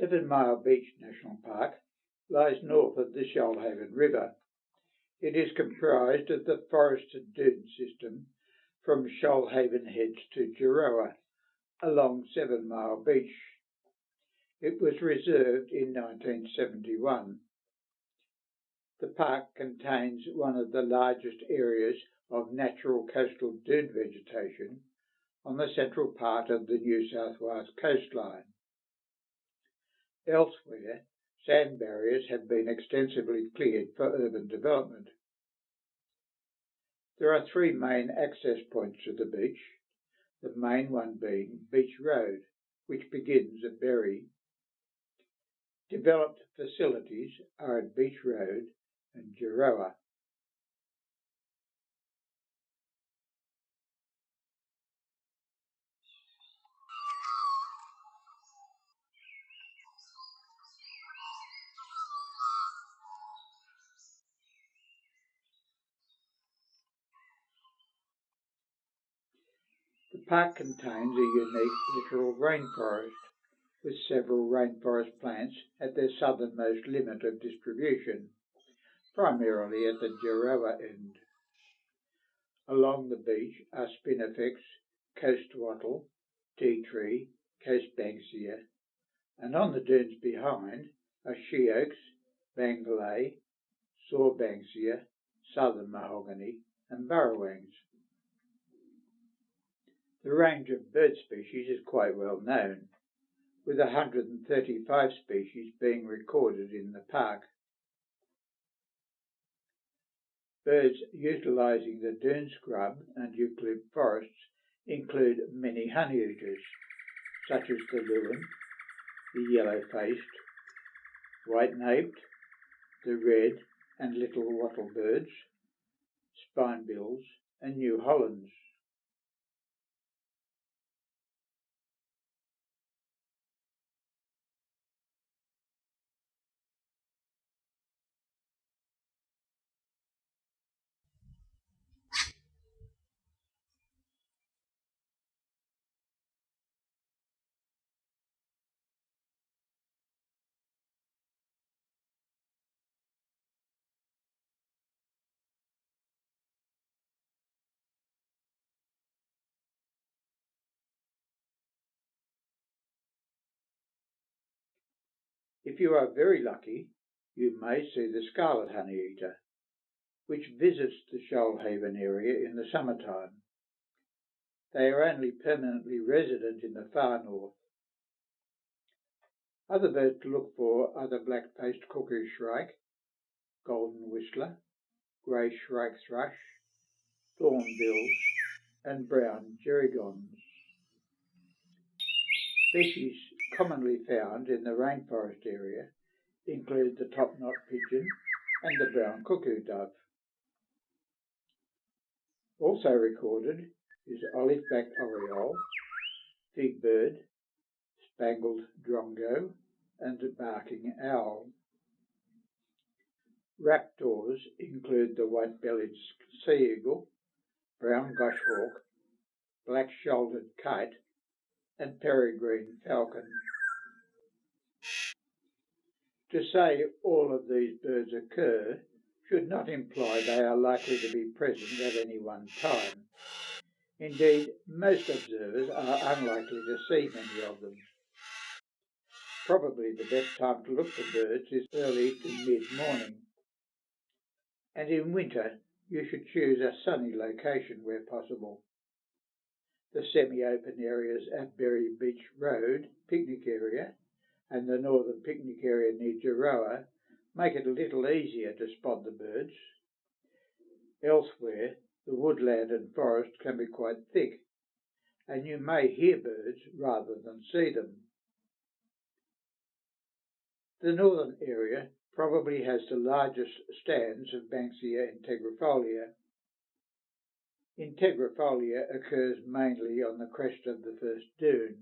7 Mile Beach National Park lies north of the Shoalhaven River. It is comprised of the forested dune system from Shoalhaven Heads to Gerroa along 7 Mile Beach. It was reserved in 1971. The park contains one of the largest areas of natural coastal dune vegetation on the central part of the New South Wales coastline. Elsewhere, sand barriers have been extensively cleared for urban development. There are 3 main access points to the beach, the main one being Beach Road, which begins at Berry. Developed facilities are at Beach Road and Gerroa. The park contains a unique littoral rainforest, with several rainforest plants at their southernmost limit of distribution, primarily at the Gerroa end. Along the beach are spinifex, coast wattle, tea tree, coast banksia, and on the dunes behind are sheoaks, bangalay, saw banksia, southern mahogany, and burrowangs. The range of bird species is quite well known, with 135 species being recorded in the park. Birds utilising the dune scrub and eucalypt forests include many honeyeaters, such as the loon, the yellow-faced, white-naped, the red and little wattle birds, spinebills, and New Hollands. If you are very lucky, you may see the scarlet honeyeater, which visits the Shoalhaven area in the summertime. They are only permanently resident in the far north. Other birds to look for are the black-faced cuckoo shrike, golden whistler, grey shrike thrush, thornbills, and brown gerygons. Species commonly found in the rainforest area include the top-knot pigeon and the brown cuckoo dove. Also recorded is olive-backed oriole, figbird, spangled drongo, and barking owl. Raptors include the white-bellied sea eagle, brown goshawk, black-shouldered kite, and peregrine falcon. To say all of these birds occur should not imply they are likely to be present at any one time. Indeed, most observers are unlikely to see many of them. Probably the best time to look for birds is early to mid-morning. And in winter, you should choose a sunny location where possible. The semi-open areas at Berry Beach Road picnic area and the northern picnic area near Gerroa make it a little easier to spot the birds. Elsewhere, the woodland and forest can be quite thick, and you may hear birds rather than see them. The northern area probably has the largest stands of Banksia integrifolia. Integrifolia occurs mainly on the crest of the first dune,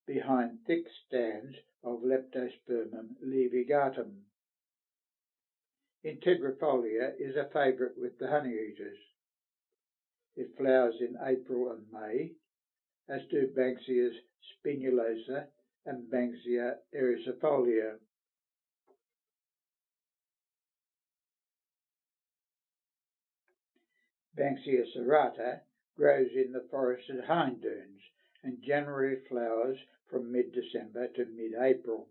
behind thick stands of Leptospermum levigatum. Integrifolia is a favourite with the honeyeaters. It flowers in April and May, as do Banksias spinulosa and Banksia ericifolia. Banksia serrata grows in the forested hind dunes and generally flowers from mid-December to mid-April.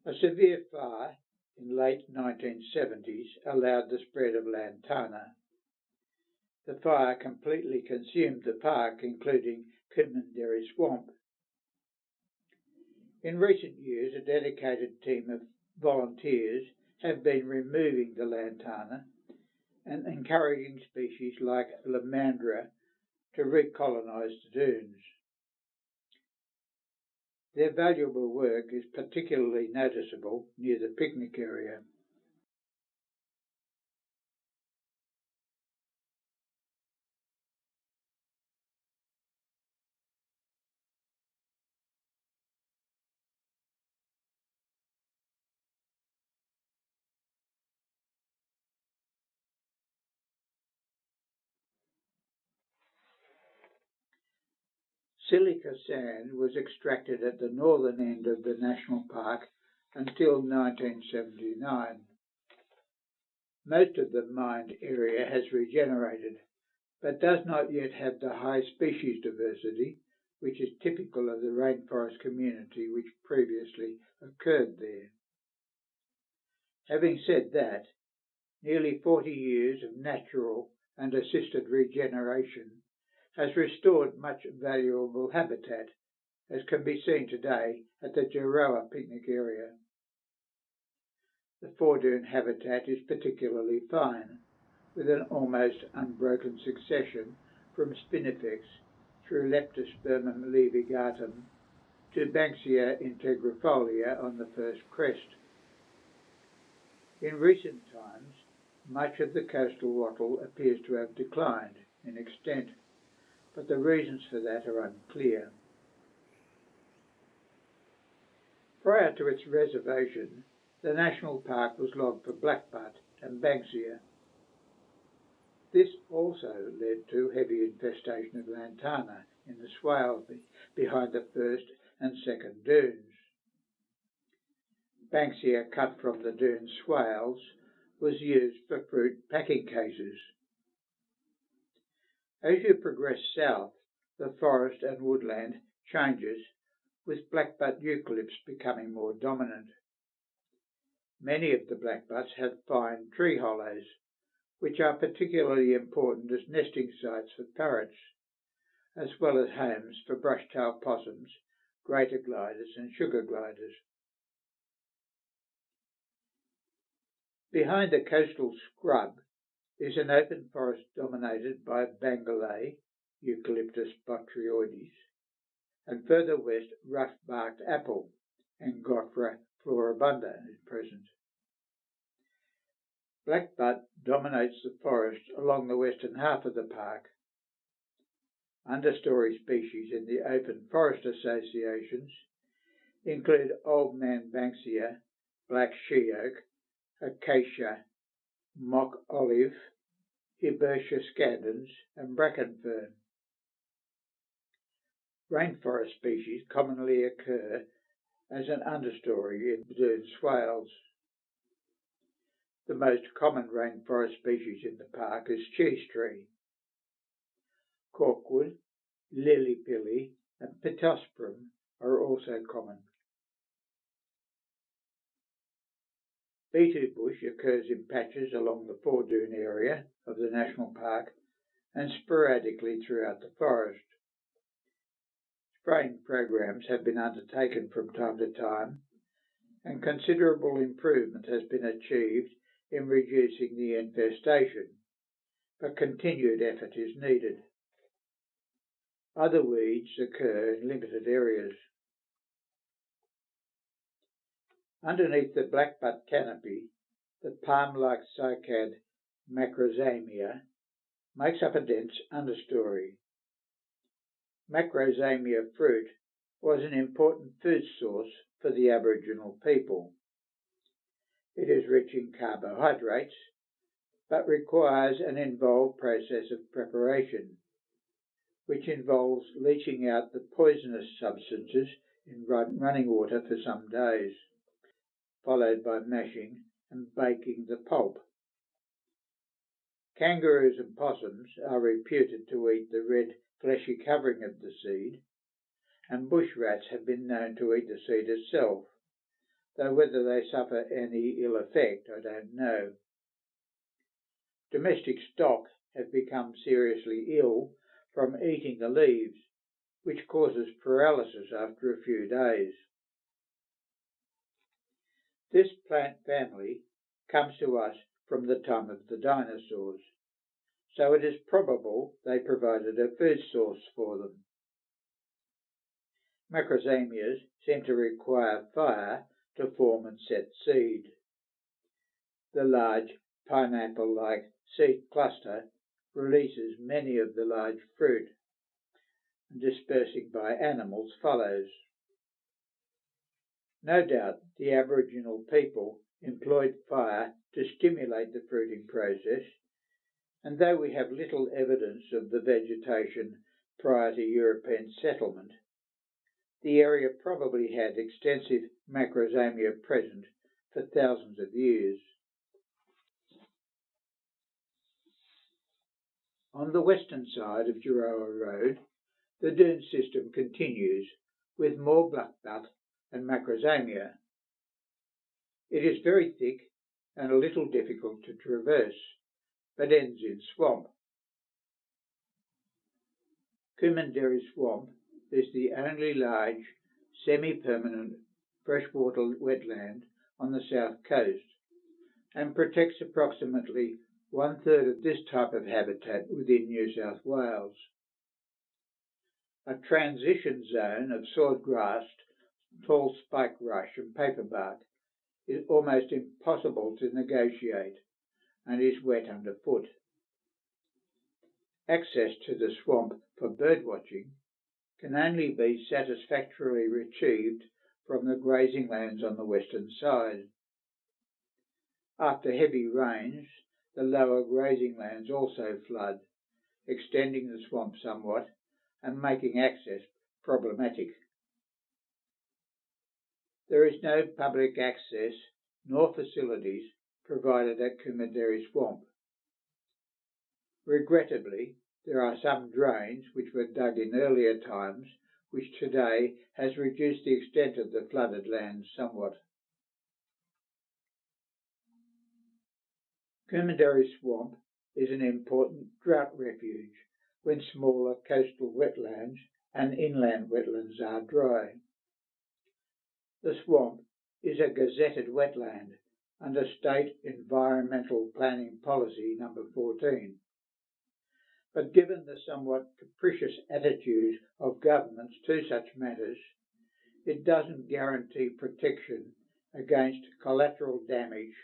A severe fire in late 1970s allowed the spread of lantana. The fire completely consumed the park, including Kumanderi Swamp. In recent years, a dedicated team of volunteers have been removing the lantana and encouraging species like Lamandra to recolonise the dunes. Their valuable work is particularly noticeable near the picnic area. Silica sand was extracted at the northern end of the national park until 1979. Most of the mined area has regenerated, but does not yet have the high species diversity which is typical of the rainforest community which previously occurred there. Having said that, nearly 40 years of natural and assisted regeneration has restored much valuable habitat, as can be seen today at the Giroa picnic area. The foredune habitat is particularly fine, with an almost unbroken succession from spinifex through Leptospermum levigatum to Banksia integrifolia on the first crest. In recent times, much of the coastal wattle appears to have declined in extent, but the reasons for that are unclear. Prior to its reservation, the national park was logged for blackbutt and Banksia. This also led to heavy infestation of lantana in the swales behind the first and second dunes. Banksia cut from the dune swales was used for fruit packing cases. As you progress south, the forest and woodland changes, with blackbutt eucalypts becoming more dominant. Many of the blackbutts have fine tree hollows, which are particularly important as nesting sites for parrots, as well as homes for brush-tailed possums, greater gliders and sugar gliders. Behind the coastal scrub is an open forest dominated by Bengalay, Eucalyptus botryoides, and further west rough-barked apple, Angophora floribunda is present. Blackbutt dominates the forest along the western half of the park. Understory species in the open forest associations include Old Man Banksia, Black She-Oak, Acacia, Mock Olive, Herbaceae scandens, and Bracken Fern. Rainforest species commonly occur as an understory in dune swales. The most common rainforest species in the park is cheese tree. Corkwood, lily-pilly, and pittosporum are also common. Beetle bush occurs in patches along the foredune area of the national park and sporadically throughout the forest. Spraying programs have been undertaken from time to time, and considerable improvement has been achieved in reducing the infestation, but continued effort is needed. Other weeds occur in limited areas. Underneath the blackbutt canopy, the palm-like cycad Macrozamia makes up a dense understory. Macrozamia fruit was an important food source for the Aboriginal people. It is rich in carbohydrates, but requires an involved process of preparation. which involves leaching out the poisonous substances in running water for some days, followed by mashing and baking the pulp. Kangaroos and possums are reputed to eat the red, fleshy covering of the seed, and bush rats have been known to eat the seed itself, though whether they suffer any ill effect I don't know. Domestic stock have become seriously ill from eating the leaves, which causes paralysis after a few days. This plant family comes to us from the time of the dinosaurs, so it is probable they provided a food source for them. Macrozamias seem to require fire to form and set seed. The large pineapple-like seed cluster releases many of the large fruit, and dispersing by animals follows. No doubt the Aboriginal people employed fire to stimulate the fruiting process, and though we have little evidence of the vegetation prior to European settlement, the area probably had extensive macrozamia present for thousands of years. On the western side of Duroa Road, the dune system continues with more blackbutt and macrozamia. It is very thick and a little difficult to traverse, but ends in swamp. Kumanderi Swamp is the only large, semi-permanent freshwater wetland on the south coast and protects approximately 1/3 of this type of habitat within New South Wales. A transition zone of swordgrass, tall spike rush and paperbark is almost impossible to negotiate and is wet underfoot. Access to the swamp for birdwatching can only be satisfactorily achieved from the grazing lands on the western side. After heavy rains, the lower grazing lands also flood, extending the swamp somewhat and making access problematic. There is no public access nor facilities provided at Kumanderi Swamp. Regrettably, there are some drains which were dug in earlier times, which today has reduced the extent of the flooded lands somewhat. Kumanderi Swamp is an important drought refuge when smaller coastal wetlands and inland wetlands are dry. The swamp is a gazetted wetland under State Environmental Planning Policy number 14. But given the somewhat capricious attitude of governments to such matters, it doesn't guarantee protection against collateral damage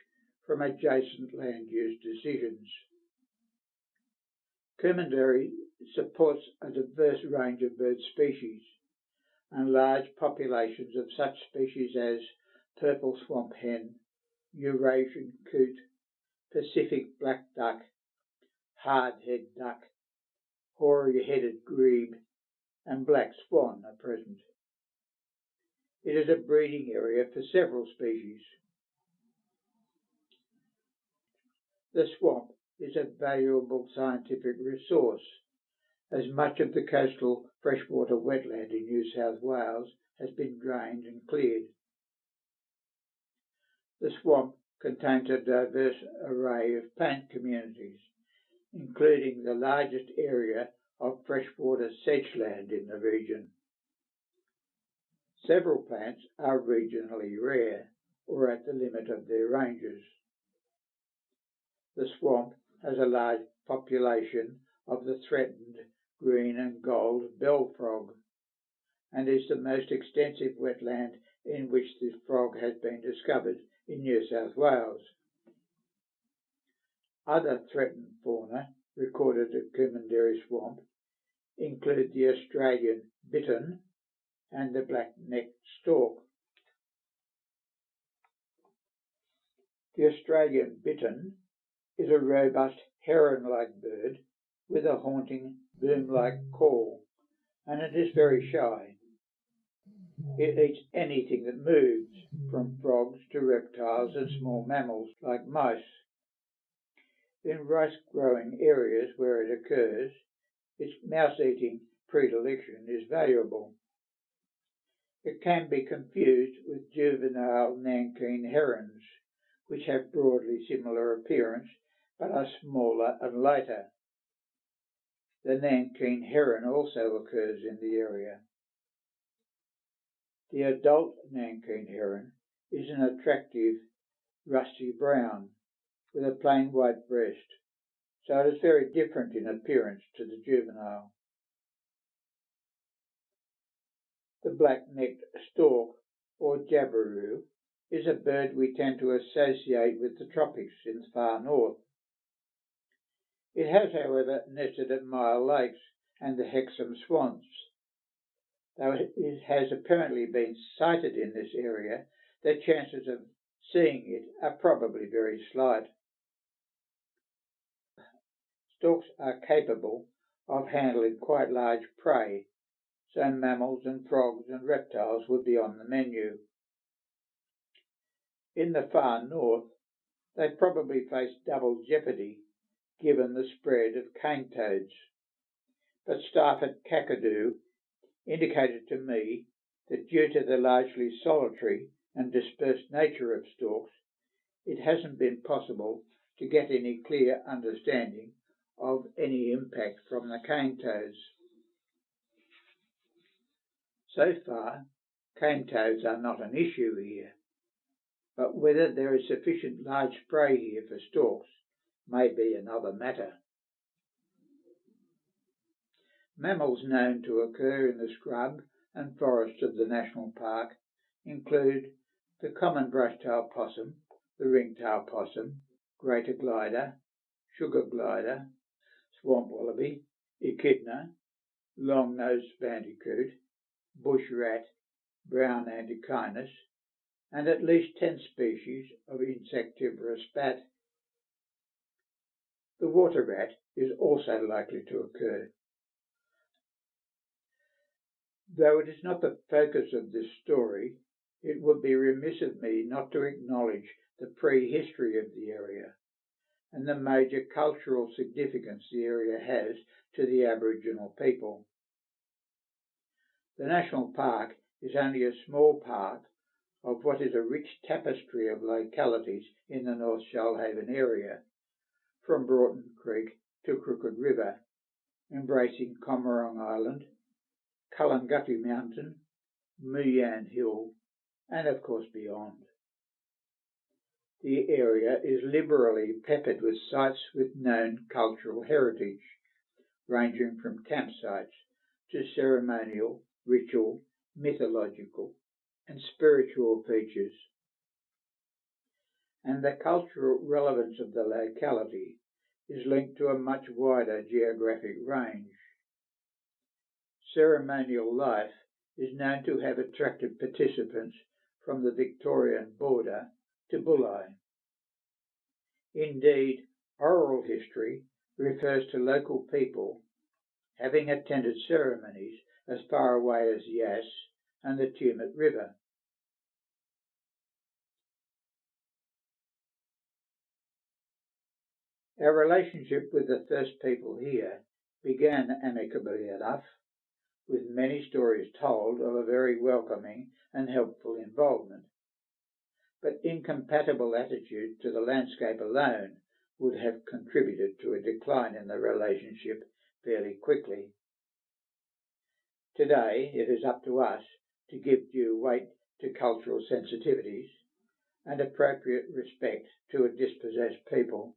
from adjacent land use decisions. Kumanderi supports a diverse range of bird species and large populations of such species as purple swamp hen, Eurasian coot, Pacific black duck, hardhead duck, hoary-headed grebe, and black swan are present. It is a breeding area for several species. The swamp is a valuable scientific resource, as much of the coastal freshwater wetland in New South Wales has been drained and cleared. The swamp contains a diverse array of plant communities, including the largest area of freshwater sedgeland in the region. Several plants are regionally rare or at the limit of their ranges. The swamp has a large population of the threatened green and gold bell frog and is the most extensive wetland in which this frog has been discovered in New South Wales. Other threatened fauna recorded at Kumanderi Swamp include the Australian bittern and the black-necked stork. The Australian bittern is a robust heron-like bird with a haunting boom-like call, and it is very shy. It eats anything that moves, from frogs to reptiles and small mammals like mice. In rice-growing areas where it occurs, its mouse-eating predilection is valuable. It can be confused with juvenile Nankeen herons, which have broadly similar appearance but are smaller and lighter. The Nankeen heron also occurs in the area. The adult Nankeen heron is an attractive rusty brown with a plain white breast, so it is very different in appearance to the juvenile. The black-necked stork, or jabiru, is a bird we tend to associate with the tropics in the far north. It has, however, nested at Mile Lakes and the Hexham swamps. Though it has apparently been sighted in this area, the chances of seeing it are probably very slight. Storks are capable of handling quite large prey, so mammals and frogs and reptiles would be on the menu. In the far north, they probably face double jeopardy given the spread of cane toads. But staff at Kakadu indicated to me that due to the largely solitary and dispersed nature of storks, it hasn't been possible to get any clear understanding of any impact from the cane toads. So far, cane toads are not an issue here, but whether there is sufficient large prey here for storks may be another matter. Mammals known to occur in the scrub and forest of the national park include the common brush-tailed possum, the ring-tailed possum, greater glider, sugar glider, swamp wallaby, echidna, long-nosed bandicoot, bush rat, brown antechinus, and at least 10 species of insectivorous bat. The water rat is also likely to occur. Though it is not the focus of this story, it would be remiss of me not to acknowledge the prehistory of the area and the major cultural significance the area has to the Aboriginal people. The National Park is only a small part of what is a rich tapestry of localities in the North Shoalhaven area, from Broughton Creek to Crooked River, embracing Comerong Island, Kullangutu Mountain, Muyan Hill, and of course beyond. The area is liberally peppered with sites with known cultural heritage, ranging from campsites to ceremonial, ritual, mythological, and spiritual features. And the cultural relevance of the locality is linked to a much wider geographic range. Ceremonial life is known to have attracted participants from the Victorian border to Bulli. Indeed, oral history refers to local people having attended ceremonies as far away as Yass and the Tumut River. Our relationship with the first people here began amicably enough, with many stories told of a very welcoming and helpful involvement. But incompatible attitude to the landscape alone would have contributed to a decline in the relationship fairly quickly. Today it is up to us to give due weight to cultural sensitivities and appropriate respect to a dispossessed people